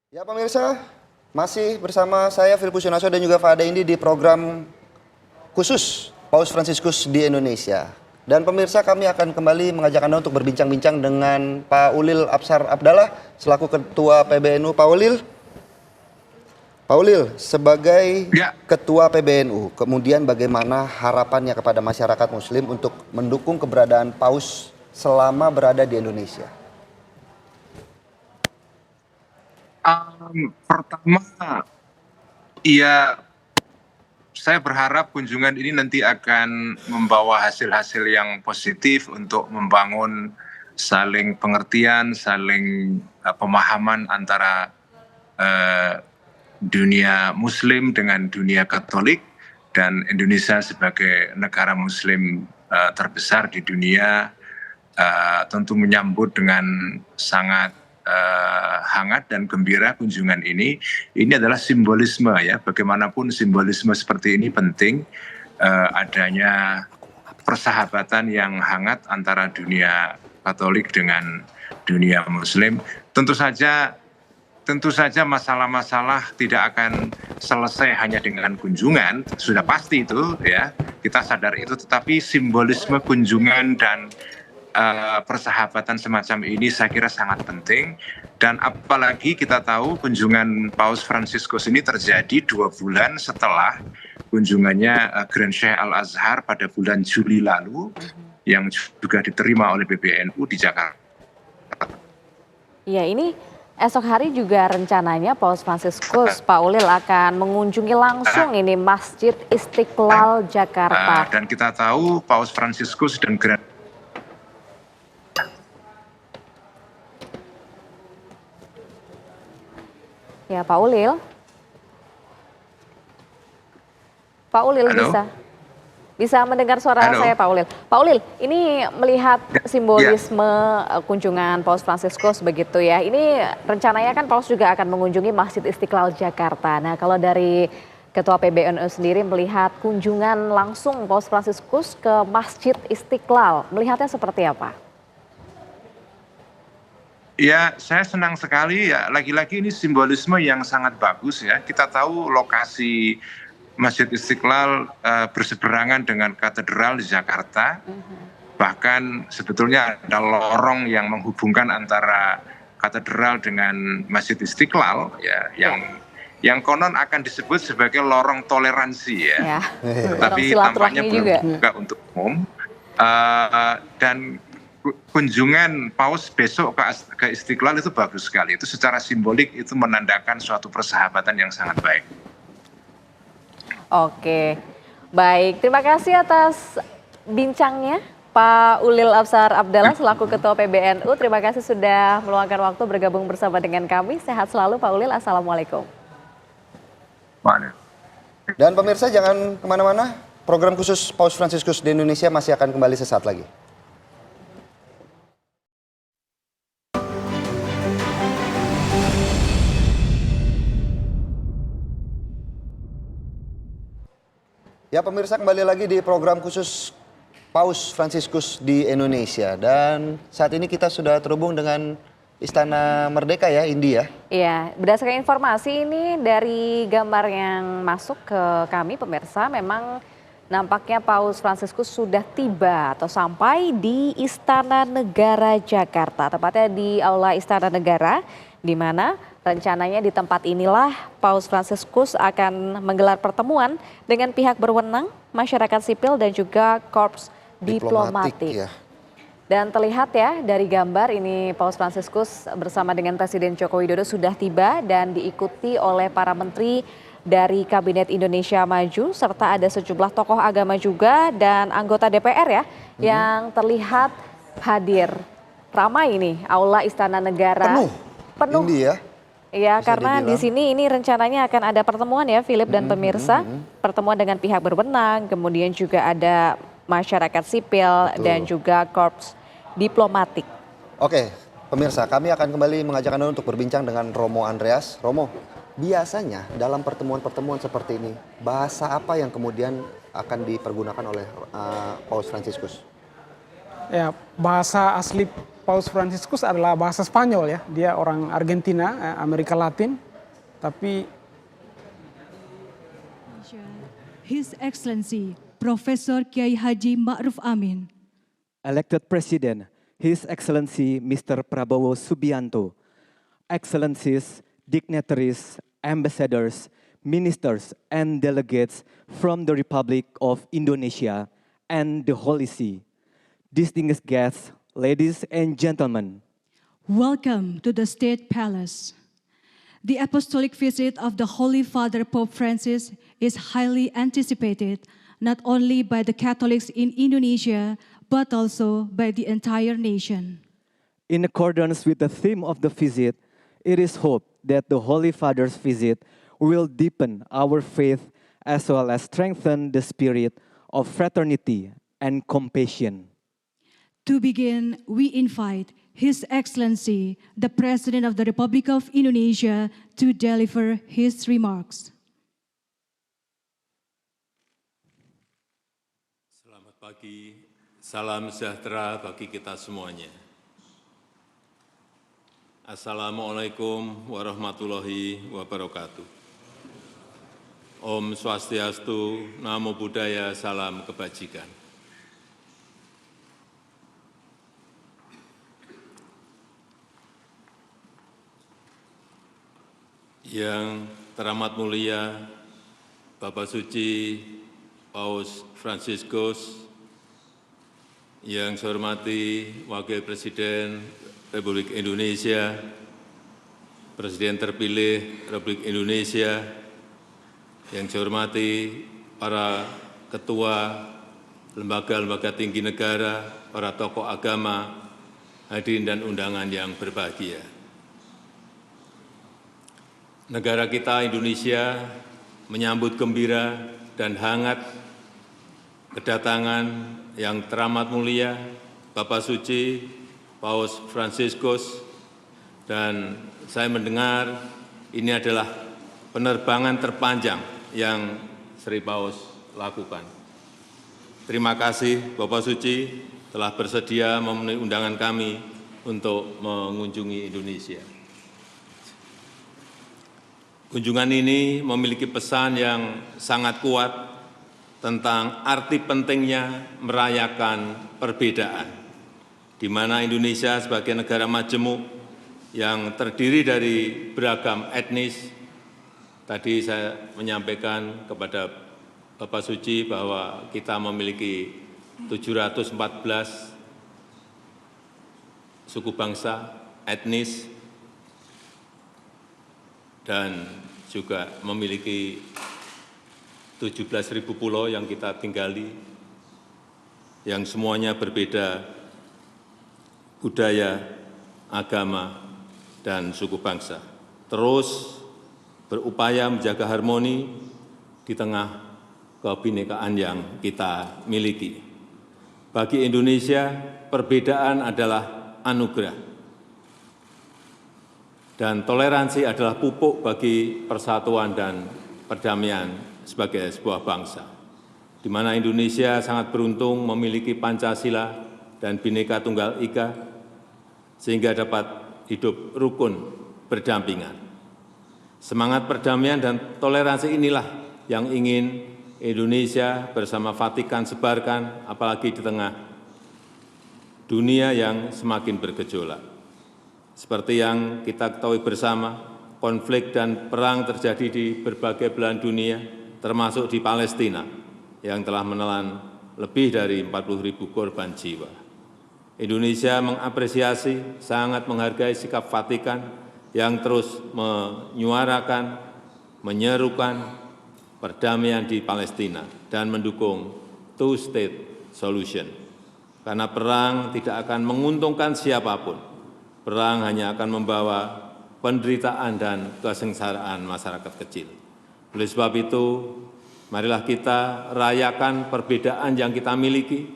Ya pemirsa, masih bersama saya Filipus Yunarso dan juga Fada Indi di program khusus Paus Fransiskus di Indonesia. Dan pemirsa, kami akan kembali mengajak Anda untuk berbincang-bincang dengan Pak Ulil Absar Abdallah selaku Ketua PBNU. Pak Ulil sebagai Ketua PBNU, kemudian bagaimana harapannya kepada masyarakat Muslim untuk mendukung keberadaan Paus selama berada di Indonesia? Pertama, ya saya berharap kunjungan ini nanti akan membawa hasil-hasil yang positif untuk membangun saling pengertian, saling pemahaman antara dunia Muslim dengan dunia Katolik, dan Indonesia sebagai negara Muslim terbesar di dunia tentu menyambut dengan sangat hangat dan gembira kunjungan ini. Ini adalah simbolisme, ya, bagaimanapun simbolisme seperti ini penting, adanya persahabatan yang hangat antara dunia Katolik dengan dunia Muslim. Tentu saja masalah-masalah tidak akan selesai hanya dengan kunjungan, sudah pasti itu, ya, kita sadar itu, tetapi simbolisme kunjungan dan persahabatan semacam ini saya kira sangat penting. Dan apalagi kita tahu kunjungan Paus Fransiskus ini terjadi 2 bulan setelah kunjungannya Grand Sheikh Al-Azhar pada bulan Juli lalu, yang juga diterima oleh PBNU di Jakarta. Ya, ini esok hari juga rencananya Paus Fransiskus, Pak Ulil, akan mengunjungi langsung ini Masjid Istiqlal Jakarta. Dan kita tahu Paus Fransiskus dan Ya, Pak Ulil. Pak Ulil, bisa mendengar suara saya, Pak Ulil. Pak Ulil, ini melihat simbolisme kunjungan Paus Fransiskus begitu ya. Ini rencananya kan Paus juga akan mengunjungi Masjid Istiqlal Jakarta. Nah, kalau dari Ketua PBNU sendiri melihat kunjungan langsung Paus Fransiskus ke Masjid Istiqlal, melihatnya seperti apa? Ya, saya senang sekali, ya, lagi-lagi ini simbolisme yang sangat bagus, ya. Kita tahu lokasi Masjid Istiqlal berseberangan dengan katedral di Jakarta. Bahkan sebetulnya ada lorong yang menghubungkan antara katedral dengan Masjid Istiqlal, ya, yang konon akan disebut sebagai lorong toleransi, ya. Tapi tampaknya belum dibuka untuk umum. Dan kunjungan Paus besok ke Istiqlal itu bagus sekali. Itu secara simbolik itu menandakan suatu persahabatan yang sangat baik. Oke, baik. Terima kasih atas bincangnya Pak Ulil Absar Abdallah selaku Ketua PBNU. Terima kasih sudah meluangkan waktu bergabung bersama dengan kami. Sehat selalu Pak Ulil. Assalamualaikum. Dan pemirsa jangan kemana-mana. Program khusus Paus Fransiskus di Indonesia masih akan kembali sesaat lagi. Ya pemirsa, kembali lagi di program khusus Paus Fransiskus di Indonesia. Dan saat ini kita sudah terhubung dengan Istana Merdeka, ya, Indi, ya? Iya, berdasarkan informasi ini dari gambar yang masuk ke kami pemirsa, memang nampaknya Paus Fransiskus sudah tiba atau sampai di Istana Negara Jakarta, tepatnya di Aula Istana Negara, di mana rencananya di tempat inilah Paus Fransiskus akan menggelar pertemuan dengan pihak berwenang, masyarakat sipil dan juga korps diplomatik. Ya. Dan terlihat ya dari gambar ini Paus Fransiskus bersama dengan Presiden Joko Widodo sudah tiba dan diikuti oleh para menteri dari Kabinet Indonesia Maju serta ada sejumlah tokoh agama juga dan anggota DPR ya yang terlihat hadir. Ramai ini Aula Istana Negara. Penuh. Indi, ya? Iya, karena di sini ini rencananya akan ada pertemuan ya, Philip dan pemirsa. Pertemuan dengan pihak berwenang, kemudian juga ada masyarakat sipil dan juga korps diplomatik. Oke, pemirsa, kami akan kembali mengajak Anda untuk berbincang dengan Romo Andreas. Romo, biasanya dalam pertemuan-pertemuan seperti ini, bahasa apa yang kemudian akan dipergunakan oleh Paus Fransiskus? Ya, bahasa asli Paus Fransiskus adalah bahasa Spanyol ya. Dia orang Argentina, Amerika Latin, tapi His Excellency Profesor Kiai Haji Ma'ruf Amin. Elected President, His Excellency Mr. Prabowo Subianto, Excellencies, dignitaries, ambassadors, ministers, and delegates from the Republic of Indonesia and the Holy See, distinguished guests, ladies and gentlemen. Welcome to the State Palace. The apostolic visit of the Holy Father Pope Francis is highly anticipated not only by the Catholics in Indonesia, but also by the entire nation. In accordance with the theme of the visit, it is hoped that the Holy Father's visit will deepen our faith as well as strengthen the spirit of fraternity and compassion. To begin, we invite His Excellency, the President of the Republic of Indonesia, to deliver his remarks. Selamat pagi, salam sejahtera bagi kita semuanya. Assalamualaikum warahmatullahi wabarakatuh. Om Swastiastu, Namo Buddhaya, salam kebajikan. Yang teramat mulia Bapak Suci Paus Fransiskus, yang saya hormati Wakil Presiden Republik Indonesia, Presiden terpilih Republik Indonesia, yang saya hormati para ketua lembaga-lembaga tinggi negara, para tokoh agama, hadirin dan undangan yang berbahagia. Negara kita Indonesia menyambut gembira dan hangat kedatangan yang teramat mulia Bapak Suci Paus Fransiskus, dan saya mendengar ini adalah penerbangan terpanjang yang Sri Paus lakukan. Terima kasih Bapak Suci telah bersedia memenuhi undangan kami untuk mengunjungi Indonesia. Kunjungan ini memiliki pesan yang sangat kuat tentang arti pentingnya merayakan perbedaan, di mana Indonesia sebagai negara majemuk yang terdiri dari beragam etnis. Tadi saya menyampaikan kepada Bapak Suci bahwa kita memiliki 714 suku bangsa, etnis, dan juga memiliki 17.000 pulau yang kita tinggali, yang semuanya berbeda budaya, agama, dan suku bangsa. Terus berupaya menjaga harmoni di tengah kebinekaan yang kita miliki. Bagi Indonesia, perbedaan adalah anugerah. Dan toleransi adalah pupuk bagi persatuan dan perdamaian sebagai sebuah bangsa, di mana Indonesia sangat beruntung memiliki Pancasila dan Bhinneka Tunggal Ika, sehingga dapat hidup rukun berdampingan. Semangat perdamaian dan toleransi inilah yang ingin Indonesia bersama Vatikan sebarkan, apalagi di tengah dunia yang semakin bergejolak. Seperti yang kita ketahui bersama, konflik dan perang terjadi di berbagai belahan dunia, termasuk di Palestina, yang telah menelan lebih dari 40.000 korban jiwa. Indonesia mengapresiasi, sangat menghargai sikap Vatikan yang terus menyuarakan, menyerukan perdamaian di Palestina dan mendukung two-state solution. Karena perang tidak akan menguntungkan siapapun. Perang hanya akan membawa penderitaan dan kesengsaraan masyarakat kecil. Oleh sebab itu, marilah kita rayakan perbedaan yang kita miliki.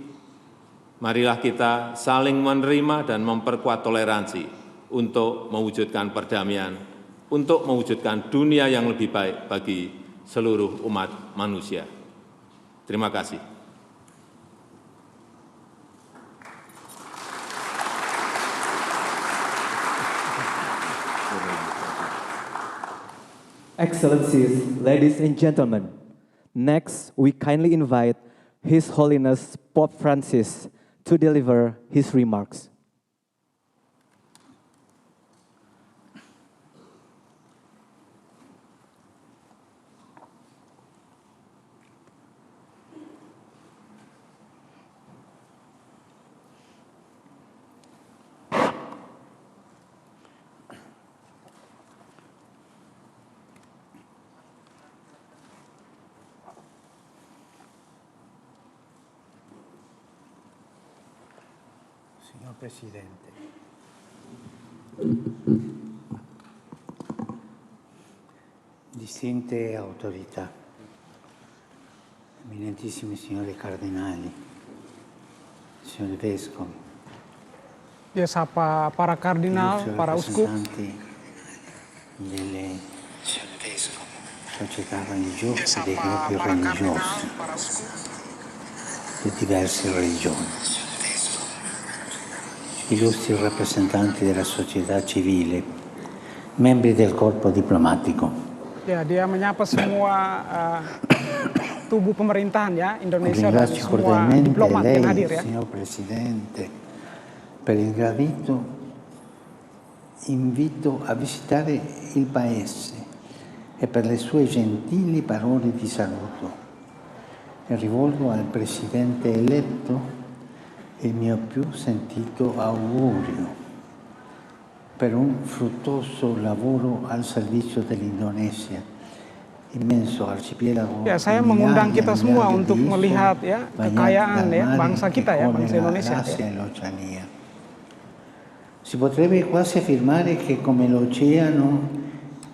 Marilah kita saling menerima dan memperkuat toleransi untuk mewujudkan perdamaian, untuk mewujudkan dunia yang lebih baik bagi seluruh umat manusia. Terima kasih. Excellencies, ladies and gentlemen, next we kindly invite His Holiness Pope Francis to deliver his remarks. Signor Presidente, distinte autorità, eminentissimi signori cardinali, signori vescovi, Dia sapa para kardinal, illustri para uskup, rappresentanti delle società religiose, dei gruppi religiosi, di diverse religioni, illustri rappresentanti della società civile, membri del corpo diplomatico. ya dia menyapa semua tubuh pemerintahan ya Indonesia dan Ringrazio semua cordialmente diplomat yang lei, hadir ya. signor Presidente, per il gradito invito a visitare il Paese e per le sue gentili parole di saluto. E rivolgo al Presidente eletto il mio più sentito augurio per un fruttuoso lavoro al servizio dell'Indonesia, immenso arcipelago. Ya, saya mengundang kita semua untuk melihat ya kekayaan ya bangsa kita ya, bangsa Indonesia. Ya. Si potrebbe quasi affermare che come l'oceano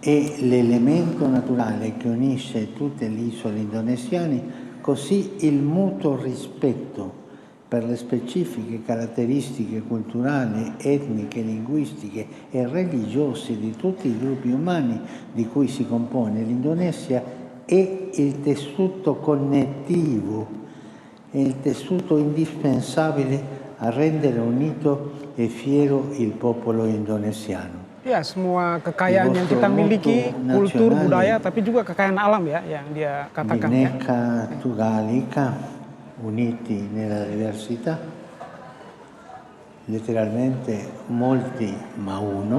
è l'elemento naturale che unisce tutte le isole indonesiane, così il mutuo rispetto per le specifiche caratteristiche culturali, etniche, linguistiche e religiose di tutti i gruppi umani di cui si compone l'Indonesia è il tessuto connettivo, è il tessuto indispensabile a rendere unito e fiero il popolo indonesiano. Ya, semua kekayaan yang kita miliki, kultur, budaya, tapi juga kekayaan alam ya yang dia katakan ya. Bineka Tugalica, uniti nella diversità, letteralmente molti ma uno,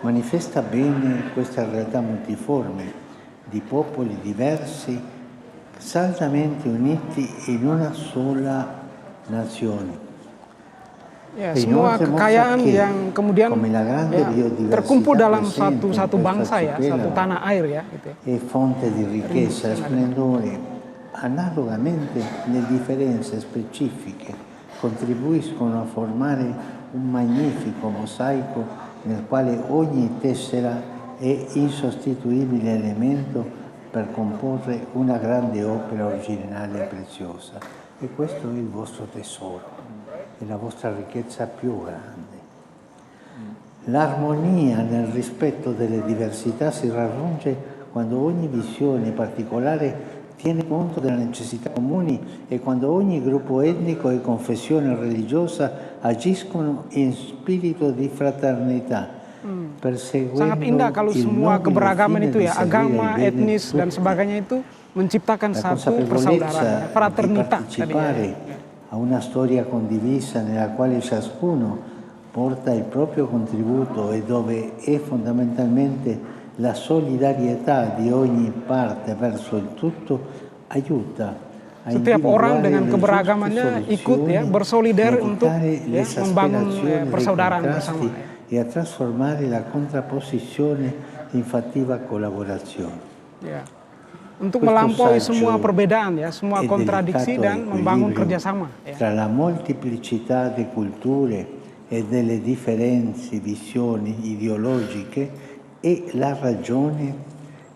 manifesta bene questa realtà multiforme di popoli diversi, saldamente uniti in una sola nazione. Ya, semua kekayaan yang kemudian ya, terkumpul dalam satu bangsa ya, satu tanah air ya. Gitu. È fonte di ricchezza e splendore. Analogamente le differenze specifiche contribuiscono a formare un magnifico mosaico nel quale ogni tessera è insostituibile elemento per comporre una grande opera originale e preziosa. E questo è il vostro tesoro. È la vostra ricchezza più grande. L'armonia nel rispetto delle diversità si raggiunge quando ogni visione particolare tiene conto delle necessità comuni e quando ogni gruppo etnico e confessione religiosa agiscono in spirito di fraternità. Sangat indah kalau semua keberagaman itu ya, agama, etnis dan sebagainya itu menciptakan satu persaudaraan, fraternitas tadi ya. A una storia condivisa nella quale ciascuno porta il proprio contributo e dove è fondamentalmente la solidarietà di ogni parte verso il tutto aiuta a setiap orang dengan keberagamannya ikut ya bersolidar untuk ya, membangun persaudaraan bersama ya. E a trasformare la contrapposizione in fattiva collaborazione. Ya. Untuk melampaui semua perbedaan ya, semua kontradiksi dan membangun kerjasama. Ya. Tra la molteplicità di culture e delle differenze visioni ideologiche è la ragione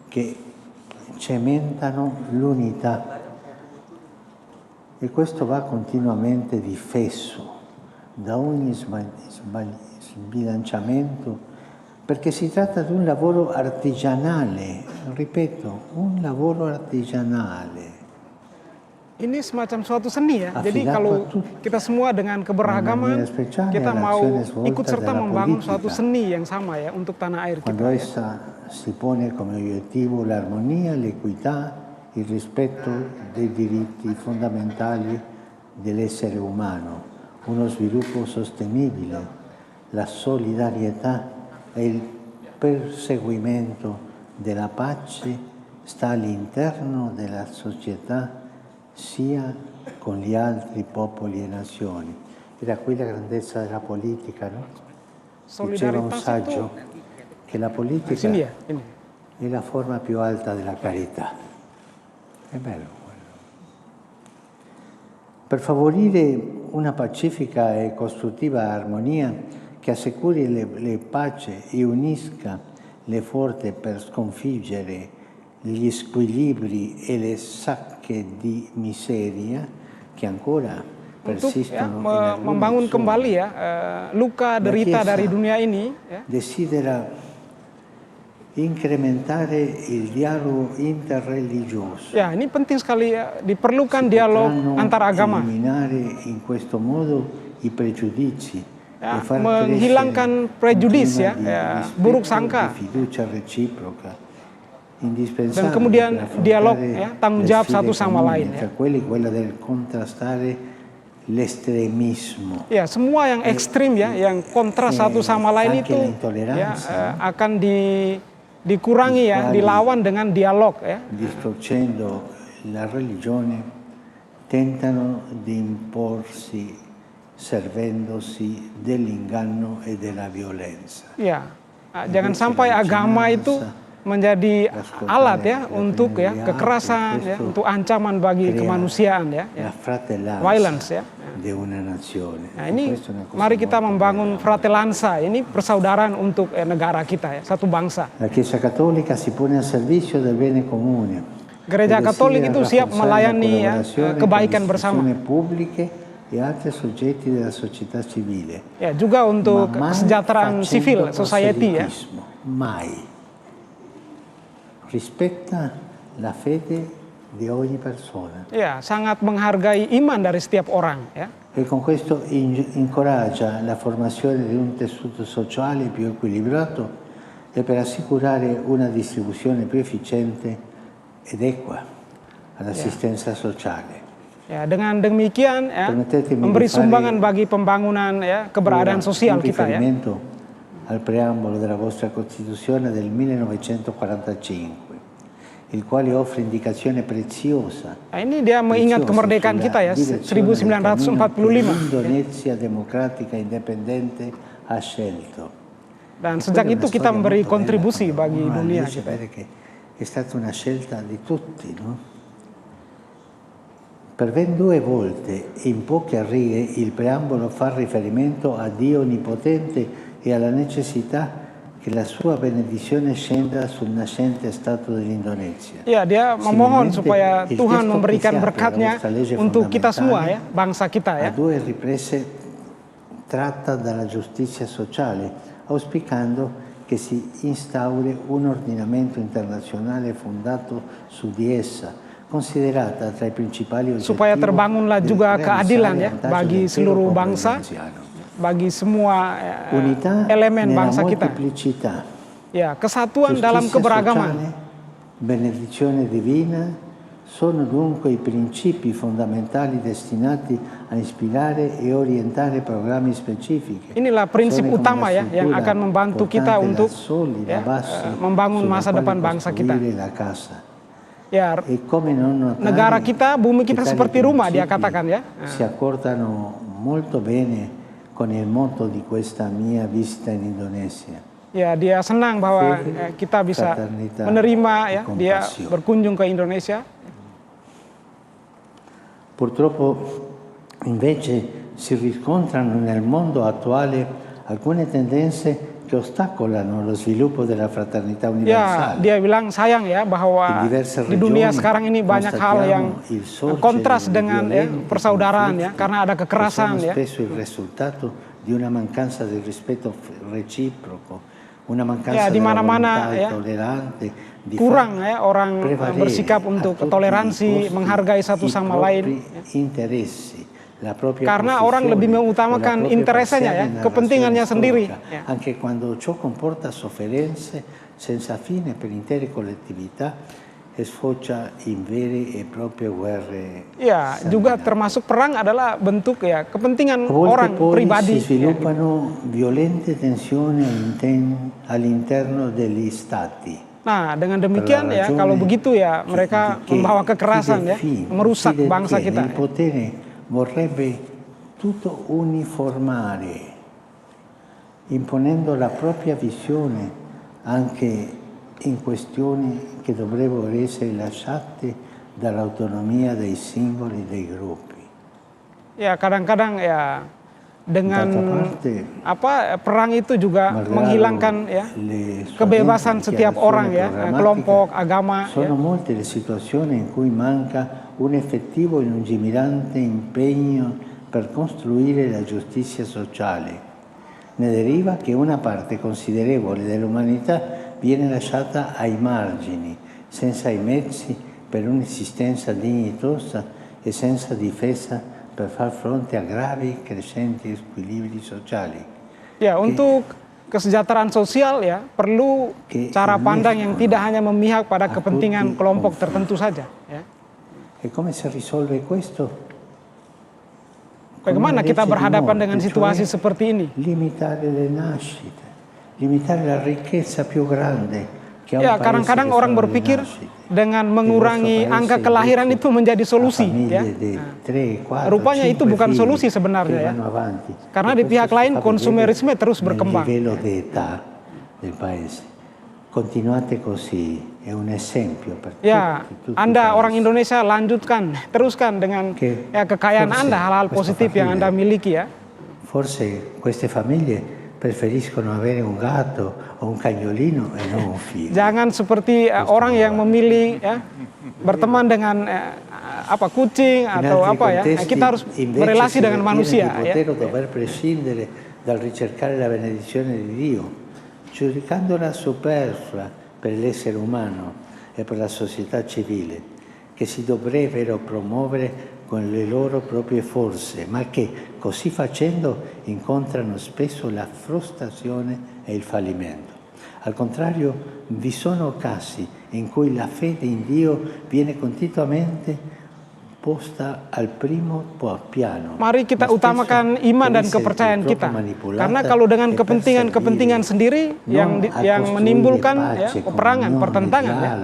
che cementano l'unità. E questo va continuamente difeso da ogni sbilanciamento, perché si tratta di un lavoro artigianale, ripeto, un lavoro artigianale. Ini semacam suatu seni ya. Jadi Affidato kalau a tutti. kita semua dengan keberagaman, maniera speciale kita mau all'azione svolta ikut serta dalla membangun politica. suatu seni yang sama ya untuk tanah air Quando kita. Ya. essa si pone come obiettivo l'armonia, l'equità, il rispetto dei diritti fondamentali dell'essere umano, uno sviluppo sostenibile, la solidarietà e il perseguimento della pace sta all'interno della società sia con gli altri popoli e nazioni. Era qui la grandezza della politica, no? Diceva un Solidaritas itu saggio che la politica sini ya, ini. è la forma più alta della carità. È bello quello. Per favorire una pacifica e costruttiva armonia che assicuri le pace e unisca le forze per sconfiggere gli squilibri e le sacche di miseria che ancora Untuk ya, persistono in alcune membangun zone, kembali ya luka derita Chiesa dari dunia ini ya. desidera incrementare il dialogo interreligioso. Ya, ini penting sekali ya, diperlukan dialog Potranno antar agama. eliminare in questo modo i pregiudizi Ya, e far menghilangkan crescere prejudis un ya, clima di ya, rispetto buruk e sangka. di fiducia reciproca Dan indispensabile kemudian per affrontare dialog ya, tanggung le jawab sfide satu sama comuni, lain tra ya. quelli quella del contrastare l'estremismo. Ya, semua yang ekstrim ya, yang kontras satu sama lain anche itu l'intolleranza, ya, akan dikurangi ya, Quali- dilawan dengan dialog ya. Distorcendo la religione, tentano di imporsi servendosi dell'inganno e della violenza. Ya, jangan sampai agama itu menjadi alat ya untuk ya kekerasan ya, untuk ancaman bagi kemanusiaan ya, La fratellanza violence ya. di una nazione. Nah, E ini questa è una cosa mari kita molto membangun bella. fratellanza, ini persaudaraan untuk negara kita ya, satu bangsa. La Chiesa Cattolica si pone al servizio del bene comune. Gereja e Katolik desidera itu siap rafforzare la melayani ya, collaborazione con kebaikan le bersama. istituzioni pubbliche e altri soggetti della società civile. Ya, juga untuk Ma mai kesejahteraan facendo sivil, society ya. proselitismo. Mai. Rispetta la fede di ogni persona Ya, sangat menghargai iman dari setiap orang ya. e con questo incoraggia la formazione di un tessuto sociale più equilibrato e per assicurare una distribuzione più efficiente ed equa all'assistenza sociale. Ya, dengan demikian ya, Permettetemi memberi di fare sumbangan bagi pembangunan ya, keberadaan sosial un kita ya. riferimento al preambolo della vostra Costituzione del 1945, il quale offre indicazione preziosa. Nah, ini dia mengingat kemerdekaan kita ya, 1945. L'Indonezia democratica indipendente ha scelto. Dan sejak itu kita memberi kontribusi bagi dunia Invece kita. pare che è stata una scelta di tutti, no? Per ben 2 volte in poche righe il preambolo fa riferimento a Dio Onnipotente e alla necessità che la sua benedizione scenda sul nascente Stato dell'Indonesia. Ya, dia memohon Similmente, supaya il Tuhan testo memberikan che si apre berkatnya alla vostra legge untuk kita semua ya, fondamentale bangsa kita ya. a 2 riprese tratta dalla giustizia sociale, auspicando che si instauri un ordinamento internazionale fondato su di essa, considerata tra i principali obiettivi Supaya terbangunlah juga del keadilan ya realizzare vantaggio bagi dell'intero seluruh popolo bangsa, indonesiano. bagi semua Unità elemen nella bangsa kita. molteplicità, Ya, kesatuan dalam giustizia keberagaman. sociale, benedizione divina sono dunque i principi fondamentali destinati a ispirare e orientare programmi specifici. Inilah prinsip Sono come utama la ya yang struttura akan membantu kita portante untuk la solida ya, base membangun sulla masa quale depan bangsa kita. costruire la casa. Ya, E come non notare negara kita, bumi kita che tali seperti rumah dia principi katakan ya. si accordano molto bene con il motto di questa mia visita in Indonesia. Ya, dia senang bahwa Fede, kita bisa fraternità, menerima ya, e dia compassione. berkunjung ke Indonesia. Purtroppo invece si riscontrano nel mondo attuale alcune tendenze che ostacolano lo sviluppo della fraternità Ya, universale. dia bilang sayang ya bahwa In diverse di dunia regioni sekarang ini banyak hal yang constatiamo il sorgere kontras di dengan ya, violenti persaudaraan ya, conflitti karena ada che kekerasan sono ya. spesso il risultato di una mancanza di rispetto reciproco una mancanza Ya, di della mana-mana volontà ya tollerante di kurang far ya orang prevalere bersikap a untuk tutti i toleransi, costi menghargai satu i sama propri lain. interessi, la propria Karena orang lebih posizione o la mengutamakan propria interesnya ya, parziale kepentingannya narrazione sendiri. storica, Ya. anche quando ciò comporta sofferenze senza fine per intere collettività e sfocia in vere e proprie guerre Ya, juga sanguinari. termasuk perang adalah bentuk ya kepentingan A volte orang poi pribadi. si sviluppano violente tensioni all'interno degli stati. Nah, dengan demikian ya, kalau begitu ya mereka membawa kekerasan ya, merusak bangsa kita. Il potere vorrebbe tutto uniformare, imponendo la propria visione anche in questioni che dovrebbero essere lasciate dall'autonomia dei singoli, dei gruppi. Ya, kadang-kadang ya dengan D'altra parte, perang itu juga malgrado menghilangkan ya le kebebasan sorgenti setiap orang ya, dichiarazioni kelompok, programmatiche, agama ya. sono molte le situazioni in cui manca un effettivo e lungimirante impegno per costruire la giustizia sociale. Ne deriva che una parte considerevole dell'umanità viene lasciata ai margini, senza i mezzi per un'esistenza dignitosa e senza difesa per far fronte a gravi crescenti squilibri sociali. Ya, untuk kesejahteraan sosial ya perlu cara pandang yang tidak hanya memihak pada kepentingan kelompok tertentu saja ya. E come si risolve questo? Bagaimana kita berhadapan dengan situasi seperti ini? Limitare le nascite, limitare la ricchezza più grande che ha un Ya, paese kadang-kadang che orang sono le berpikir nascite. dengan mengurangi angka kelahiran itu menjadi solusi ya. Rupanya itu bukan solusi sebenarnya ya. Karena di pihak lain konsumerisme terus berkembang. Livello di età del paese. Continuate così, è un esempio per Ya, tutti Anda orang Indonesia lanjutkan, teruskan dengan ya kekayaan Anda, hal-hal positif yang Anda miliki ya. Forse queste famiglie preferiscono avere un gatto o un cagnolino e non un figlio. Jangan seperti orang yang memilih ya berteman dengan kucing atau apa ya. Kita harus berelasi dengan manusia ya. Dover prescindere dal ricercare la benedizione di Dio, giudicandola superflua per l'essere umano e per la società civile, che si dovrebbero promuovere con le loro proprie forze, ma che così facendo incontrano spesso la frustrazione e il fallimento. Al contrario, vi sono casi in cui la fede in Dio viene continuamente posta al primo piano. Mari kita utamakan iman dan kepercayaan kita. Karena kalau dengan kepentingan sendiri yang menimbulkan ya, peperangan, pertentangan ya.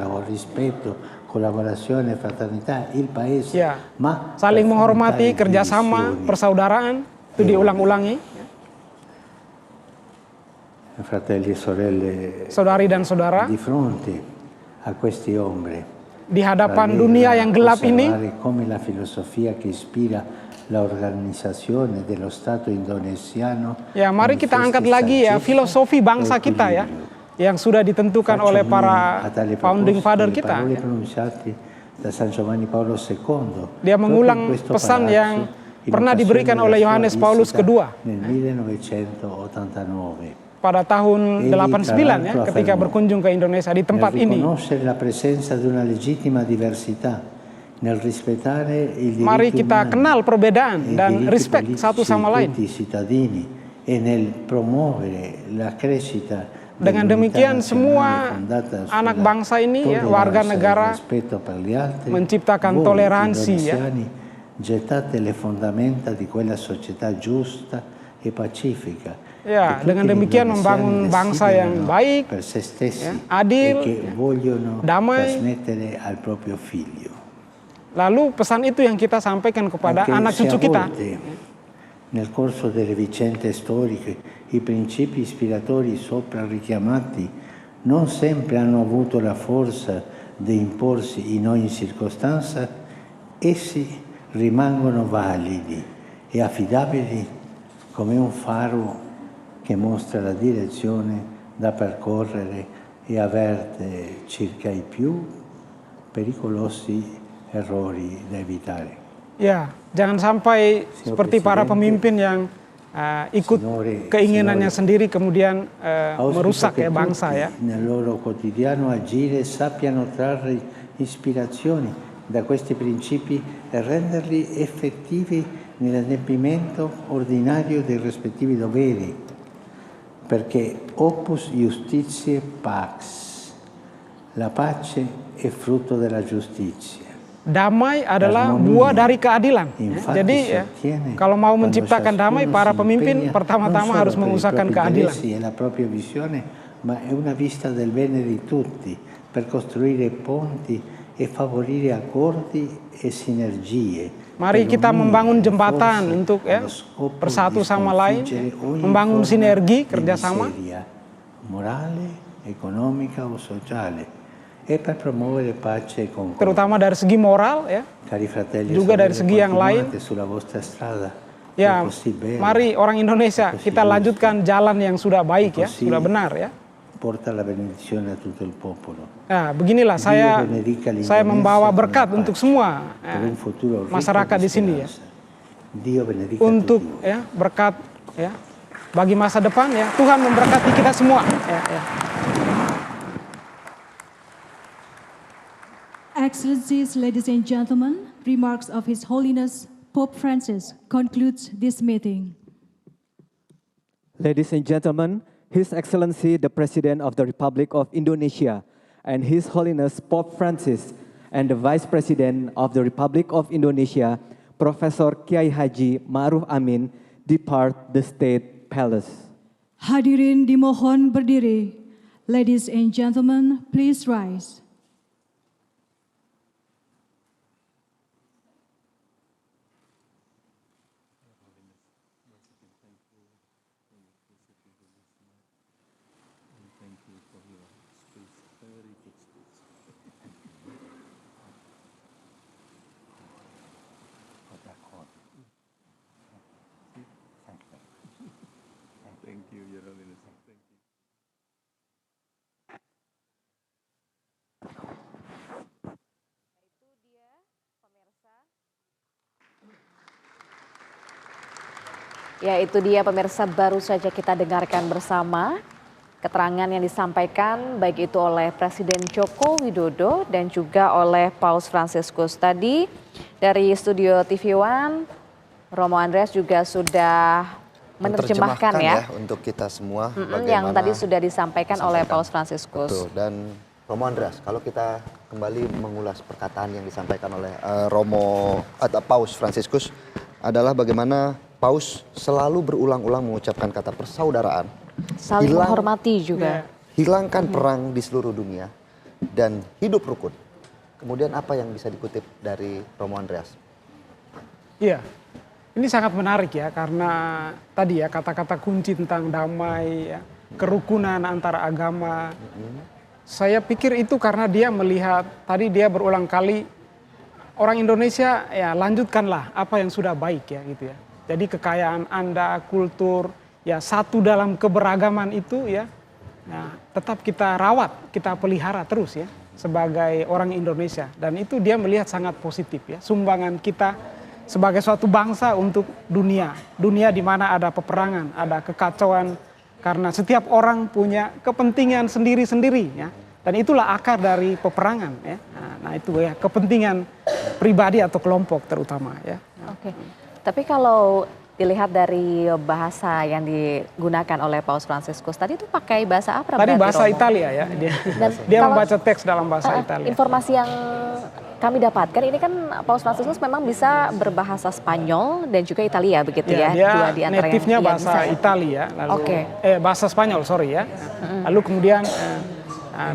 Collaborazione, fraternità, il paese. Ya, saling menghormati, kerjasama, persaudaraan itu diulang-ulangi. Fratelli e sorelle, saudari dan saudara, di fronte a queste ombre, di hadapan dunia yang gelap ini, come la filosofia che ispira la organizzazione dello Stato indonesiano. Ya, mari kita angkat lagi ya filosofi bangsa kita ya, yang sudah ditentukan oleh para founding father kita. Dia mengulang pesan yang pernah diberikan oleh Yohanes Paulus II pada tahun 89 ya, ketika berkunjung ke Indonesia di tempat ini. Mari kita kenal perbedaan dan respect satu sama lain. Dengan demikian semua anak bangsa ini ya, warga negara menciptakan toleransi ya. Ya, dengan demikian membangun bangsa yang baik, ya, adil, damai. Lalu pesan itu yang kita sampaikan kepada anak cucu kita. Nel corso delle vicende storiche, i principi ispiratori sopra richiamati non sempre hanno avuto la forza di imporsi in ogni circostanza, essi rimangono validi e affidabili come un faro che mostra la direzione da percorrere e avverte circa i più pericolosi errori da evitare. Ya, jangan sampai seperti para pemimpin yang ikut keinginannya sendiri kemudian merusak ya bangsa ya. Nel loro quotidiano agire sappiano trarre ispirazione da questi principi e renderli effettivi nell'adempimento ordinario dei rispettivi doveri, perché opus justitiae pax. La pace è frutto della giustizia. Damai adalah buah dari keadilan. Jadi ya, kalau mau menciptakan damai, para pemimpin pertama-tama harus mengusahakan keadilan. È la propria visione, ma è una vista del bene di tutti per costruire ponti e favorire accordi e sinergie. Mari kita membangun jembatan untuk ya bersatu sama lain, membangun sinergi kerjasama. Morale, economica o sociale. E per promuovere pace e concordia. Terutama dari segi moral ya, juga dari segi yang lain. Ya, mari orang Indonesia kita lanjutkan jalan yang sudah baik ya, sudah benar ya. Porta la benedizione a tutto il popolo. Nah, beginilah saya membawa berkat untuk semua masyarakat di sini ya. Untuk ya berkat ya bagi masa depan ya, Tuhan memberkati kita semua ya. Excellencies, ladies and gentlemen, remarks of His Holiness Pope Francis concludes this meeting. Ladies and gentlemen, His Excellency the President of the Republic of Indonesia and His Holiness Pope Francis and the Vice President of the Republic of Indonesia, Professor Kiai Haji Ma'ruf Amin, depart the State Palace. Hadirin dimohon berdiri. Ladies and gentlemen, please rise. Ya, itu dia pemirsa, baru saja kita dengarkan bersama keterangan yang disampaikan baik itu oleh Presiden Joko Widodo dan juga oleh Paus Fransiskus. Tadi dari studio TV One, Romo Andreas juga sudah menerjemahkan ya untuk kita semua yang tadi sudah disampaikan oleh Paus Fransiskus. Betul. Dan Romo Andreas, kalau kita kembali mengulas perkataan yang disampaikan oleh Romo atau Paus Fransiskus adalah bagaimana Paus selalu berulang-ulang mengucapkan kata persaudaraan, saling menghormati juga, hilangkan perang di seluruh dunia, dan hidup rukun. Kemudian apa yang bisa dikutip dari Romo Andreas? Iya, ini sangat menarik ya, karena tadi ya kata-kata kunci tentang damai, ya, kerukunan antara agama. Saya pikir itu karena dia melihat, tadi dia berulang kali, orang Indonesia ya lanjutkanlah apa yang sudah baik ya gitu ya. Jadi kekayaan Anda, kultur, ya satu dalam keberagaman itu ya, nah, tetap kita rawat, kita pelihara terus ya sebagai orang Indonesia. Dan itu dia melihat sangat positif ya, sumbangan kita sebagai suatu bangsa untuk dunia. Dunia di mana ada peperangan, ada kekacauan, karena setiap orang punya kepentingan sendiri-sendiri ya. Dan itulah akar dari peperangan ya. Nah itu ya, kepentingan pribadi atau kelompok terutama ya. Oke. Tapi kalau dilihat dari bahasa yang digunakan oleh Paus Fransiskus tadi itu pakai bahasa apa? Tadi bahasa Romo? Italia ya. Dia membaca teks dalam bahasa Italia. Informasi yang kami dapatkan ini kan Paus Fransiskus memang bisa berbahasa Spanyol dan juga Italia begitu ya. Dia dua di antara native-nya yang bahasa bisa, ya? Italia, lalu bahasa Spanyol sorry ya. Lalu kemudian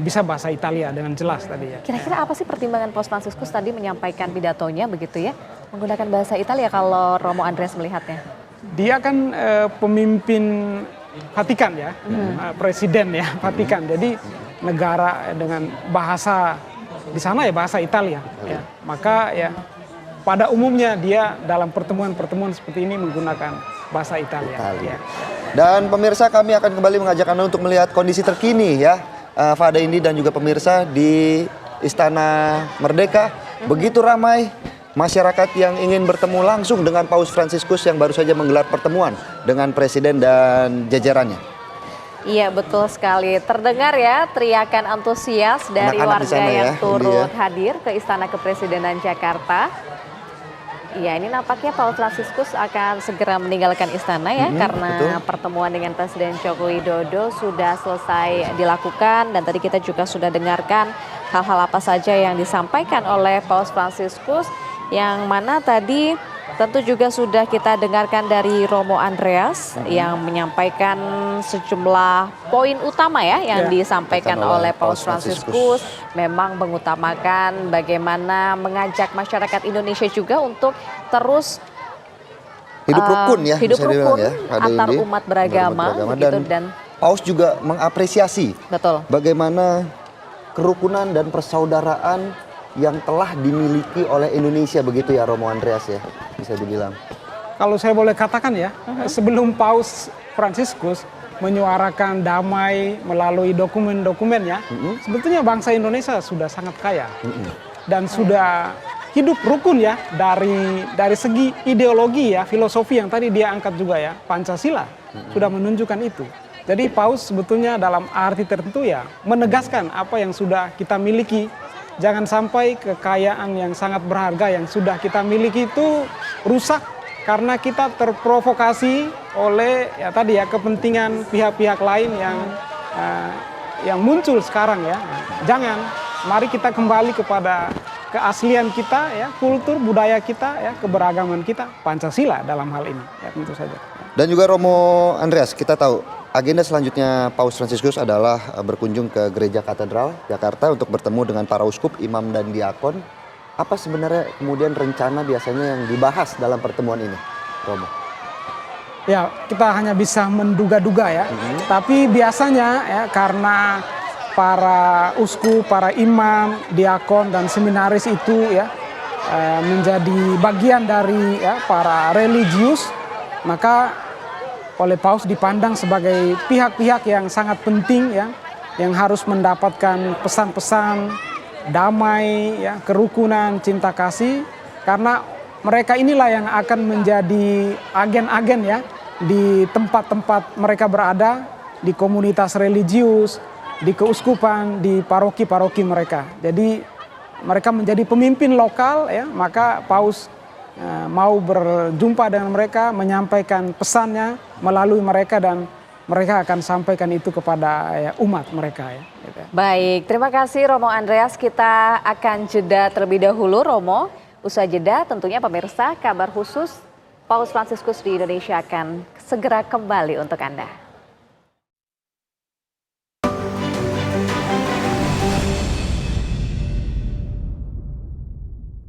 bisa bahasa Italia dengan jelas tadi ya. Kira-kira apa sih pertimbangan Paus Fransiskus tadi menyampaikan pidatonya begitu ya, menggunakan bahasa Italia kalau Romo Andreas melihatnya? Dia kan pemimpin Vatikan ya, presiden ya Vatikan. Jadi negara dengan bahasa di sana ya bahasa Italia. Ya. Maka ya pada umumnya dia dalam pertemuan-pertemuan seperti ini menggunakan bahasa Italia. Ya. Dan pemirsa, kami akan kembali mengajak Anda untuk melihat kondisi terkini ya. Fada Indi dan juga pemirsa di Istana Merdeka begitu ramai masyarakat yang ingin bertemu langsung dengan Paus Fransiskus yang baru saja menggelar pertemuan dengan Presiden dan jajarannya. Iya betul sekali. Terdengar ya teriakan antusias dari Anak-anak di warga sana yang ya, turut Indi ya. hadir ke Istana Kepresidenan Jakarta. Iya, ini nampaknya Paus Fransiskus akan segera meninggalkan istana ya, karena betul. pertemuan dengan Presiden Joko Widodo sudah selesai dilakukan, dan tadi kita juga sudah dengarkan hal-hal apa saja yang disampaikan oleh Paus Fransiskus, yang mana tadi tentu juga sudah kita dengarkan dari Romo Andreas yang menyampaikan sejumlah poin utama ya yang disampaikan oleh Paus Fransiskus. Memang mengutamakan bagaimana mengajak masyarakat Indonesia juga untuk terus Hidup rukun ya, hidup bisa dibilang rukun ya, Ade antar Indi. umat beragama, begitu, dan Paus juga mengapresiasi betul. bagaimana kerukunan dan persaudaraan yang telah dimiliki oleh Indonesia, begitu ya Romo Andreas ya, bisa dibilang. Kalau saya boleh katakan ya, sebelum Paus Fransiskus menyuarakan damai melalui dokumen-dokumennya, sebetulnya bangsa Indonesia sudah sangat kaya dan sudah hidup rukun ya, dari segi ideologi ya, filosofi yang tadi dia angkat juga ya, Pancasila sudah menunjukkan itu. Jadi Paus sebetulnya dalam arti tertentu ya menegaskan apa yang sudah kita miliki. Jangan sampai kekayaan yang sangat berharga yang sudah kita miliki itu rusak karena kita terprovokasi oleh ya tadi ya kepentingan pihak-pihak lain yang muncul sekarang ya. Jangan, mari kita kembali kepada keaslian kita ya, kultur budaya kita ya, keberagaman kita, Pancasila dalam hal ini ya, tentu saja. Dan juga Romo Andreas, kita tahu agenda selanjutnya Paus Fransiskus adalah berkunjung ke Gereja Katedral Jakarta untuk bertemu dengan para uskup, imam dan diakon. Apa sebenarnya kemudian rencana biasanya yang dibahas dalam pertemuan ini, Romo? Ya, kita hanya bisa menduga-duga ya. Tapi biasanya ya karena para uskup, para imam, diakon dan seminaris itu ya menjadi bagian dari ya, para religius, maka oleh Paus dipandang sebagai pihak-pihak yang sangat penting ya, yang harus mendapatkan pesan-pesan damai ya, kerukunan, cinta kasih, karena mereka inilah yang akan menjadi agen-agen ya di tempat-tempat mereka berada, di komunitas religius, di keuskupan, di paroki-paroki mereka. Jadi mereka menjadi pemimpin lokal ya, maka Paus mau berjumpa dengan mereka, menyampaikan pesannya melalui mereka, dan mereka akan sampaikan itu kepada ya, umat mereka ya. Baik, terima kasih Romo Andreas. Kita akan jeda terlebih dahulu, Romo. Usai jeda tentunya pemirsa, kabar khusus Paus Fransiskus di Indonesia akan segera kembali untuk Anda.